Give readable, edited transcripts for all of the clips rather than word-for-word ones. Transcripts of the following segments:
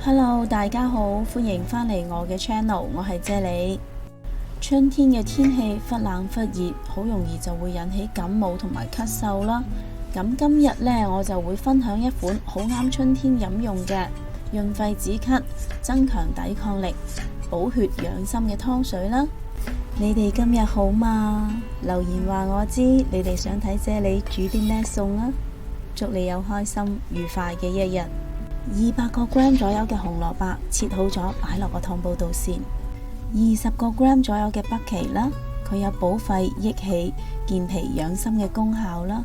Hello，大家好，歡迎返嚟我嘅 channel，我係啫喱。春天嘅天氣忽冷忽熱，好容易就會引起感冒同埋咳嗽啦。咁今日呢，我就會分享一款好啱春天飲用嘅潤肺止咳、增強抵抗力、補血養心嘅湯水啦。你哋今日好嗎？留言話我知，你哋想睇啫喱煮啲咩餸啊？祝你有開心愉快嘅一日。200個 gram 左右嘅紅蘿蔔切好咗，擺落個湯煲度先。20個 gram 左右嘅北芪啦，佢有補肺益氣、健脾養心嘅功效啦。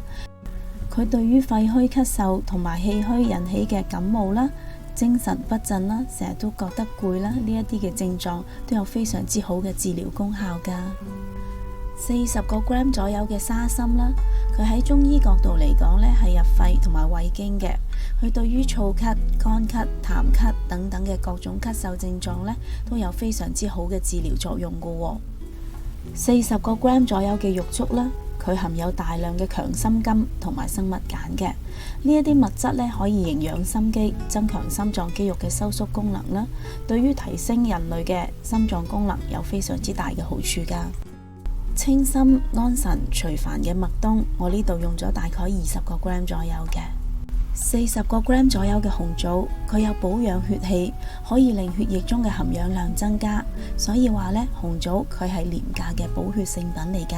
佢對於肺虛咳嗽同埋氣虛引起嘅感冒啦、精神不振啦、成日都覺得攰啦，呢一啲嘅症狀都有非常之好嘅治療功效噶。40個 gram 左右嘅沙參啦，佢喺中醫角度嚟講呢係入肺同埋胃經嘅，佢對於燥咳、乾咳、痰咳等等嘅各種咳嗽症狀呢都有非常之好嘅治療作用噶。40個 gram 左右嘅玉竹啦，佢含有大量嘅強心苷同埋生物鹼嘅，呢一啲物質呢可以營養心肌，增強心臟肌肉嘅收縮功能啦，對於提升人類嘅心臟功能有非常之大嘅好處噶。清心安神除煩嘅麥冬，我呢度用咗大概20個 gram 左右嘅。40個 gram 左右嘅紅棗，佢有保養血氣，可以令血液中嘅含氧量增加，所以話呢，紅棗佢係廉價嘅補血聖品嚟噶。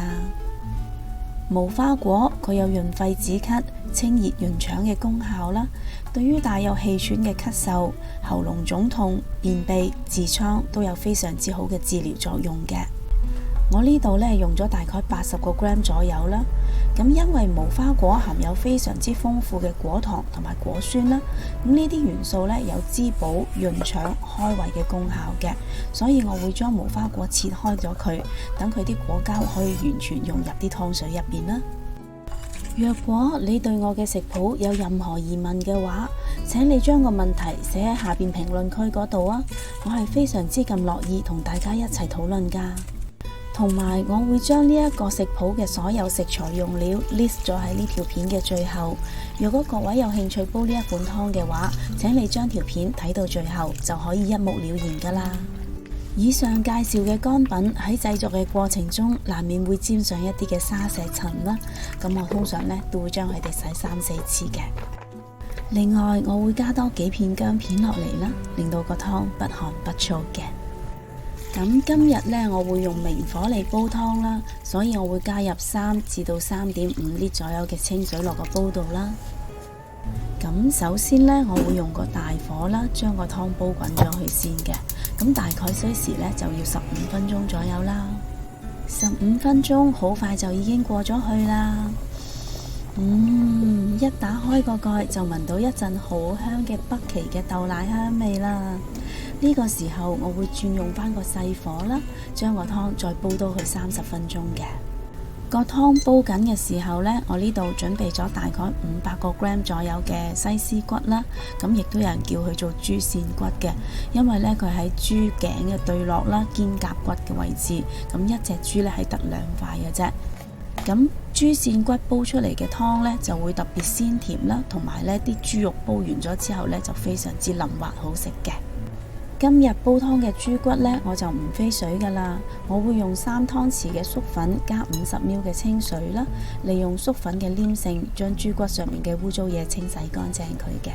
無花果佢有潤肺止咳、清熱潤腸嘅功效啦，對於帶有氣喘嘅咳嗽、喉嚨腫痛、便秘、痔瘡都有非常之好嘅治療作用嘅。我呢度呢用咗大概80個 gram 左右啦，咁因為無花果含有非常之豐富嘅果糖同埋果酸啦，咁呢啲元素呢有滋補、潤腸、開胃嘅功效嘅，所以我會將無花果切開咗佢，等佢啲果膠可以完全融入啲湯水入邊啦。若果你對我嘅食譜有任何疑問嘅話，請你將個問題寫喺下邊評論區嗰度啊，我係非常之咁樂意同大家一齊討論噶。同埋我會將呢一個食譜嘅所有食材用料 list 咗喺呢條片嘅最後。如果各位有興趣煲呢一款湯嘅話，請你將條片睇到最後就可以一目了然噶啦。以上介紹嘅乾品喺製作嘅過程中難免會沾上一啲嘅沙石塵啦，咁我通常呢都會將佢哋洗3-4次嘅。另外我會加多幾片薑片落嚟啦，令到個湯不寒不燥嘅。咁今日呢，我會用明火嚟煲湯啦，所以我會加入3至到3.5 litre左右嘅清水落個煲度啦。咁首先呢，我會用個大火啦，將個湯煲滾咗去先嘅。咁大概需時呢，就要15分鐘左右啦。15分鐘好快就已經過咗去啦。一打開個蓋就聞到一陣好香嘅北芪嘅豆奶香味啦。呢個時候我會轉用翻個細火啦，將個湯再煲到去30分鐘嘅。個湯煲緊嘅時候呢，我呢度準備咗大概500個 gram 左右嘅西施骨啦，咁亦都有人叫佢做豬扇骨嘅，因為呢，佢喺豬頸嘅對落啦，肩胛骨嘅位置，咁一隻豬呢係得2塊嘅啫。咁豬扇骨煲出嚟嘅湯呢，就會特別鮮甜啦，同埋呢啲豬肉煲完咗之後呢，就非常之腍滑好食嘅。今日煲湯嘅豬骨呢，我就唔飛水噶啦，我會用3湯匙嘅粟粉加50 ml 嘅清水啦，利用粟粉嘅黏性將豬骨上面嘅污糟嘢清洗乾淨佢嘅。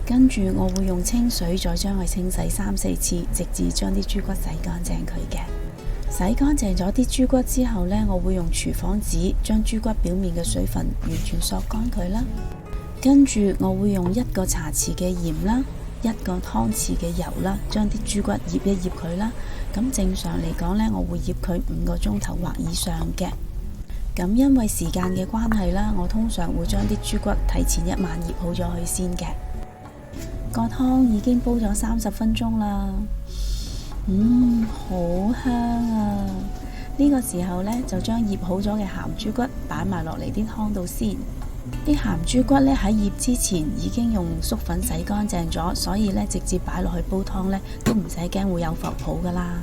跟住我會用清水再將佢清洗3-4次，直至將啲豬骨洗乾淨佢嘅。洗乾淨咗啲豬骨之後呢，我會用廚房紙將豬骨表面嘅水分完全索乾佢啦。跟住我會用1個茶匙嘅鹽啦，1個湯匙嘅油啦，將啲豬骨醃一醃佢啦。咁正常嚟講呢，我會醃佢5個鐘頭或以上嘅。咁因為時間嘅關係啦，我通常會將啲豬骨提前1晚醃好咗佢先嘅。個湯已經煲咗30分鐘啦，好香啊！呢個時候呢，就將醃好咗嘅鹹豬骨擺埋落嚟啲湯度先。啲鹹豬骨呢，喺醃之前已經用粟粉洗乾淨咗，所以呢，直接擺落去煲湯呢，都唔使驚會有浮泡噶啦。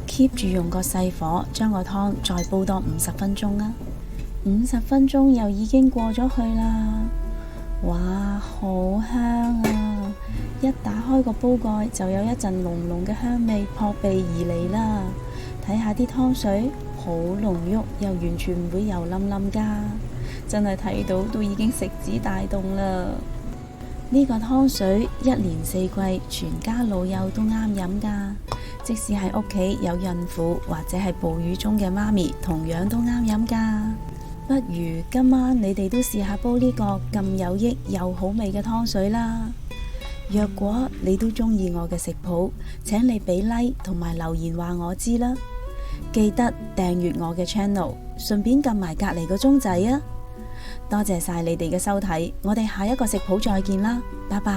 keep 住用個細火將個湯再煲多50分鐘啊！50分鐘又已經過咗去啦，哇，好香啊！一打開個煲蓋就有一陣濃濃嘅香味撲鼻而嚟啦。睇下啲湯水，好濃郁，又完全唔會油冧冧噶，真係睇到都已經食指大動啦。呢個湯水一年四季全家老幼都啱飲噶，即使喺屋企有孕婦或者係哺乳中嘅媽咪，同樣都啱飲噶。不如今晚你哋都試下煲呢個咁有益又好味嘅湯水啦。若果你都中意我嘅食譜，請你俾 like 同埋留言話我知啦。記得訂閱我嘅 channel， 順便撳埋隔籬個鐘仔啊！多謝晒你哋嘅收睇，我哋下一個食譜再見啦，拜拜。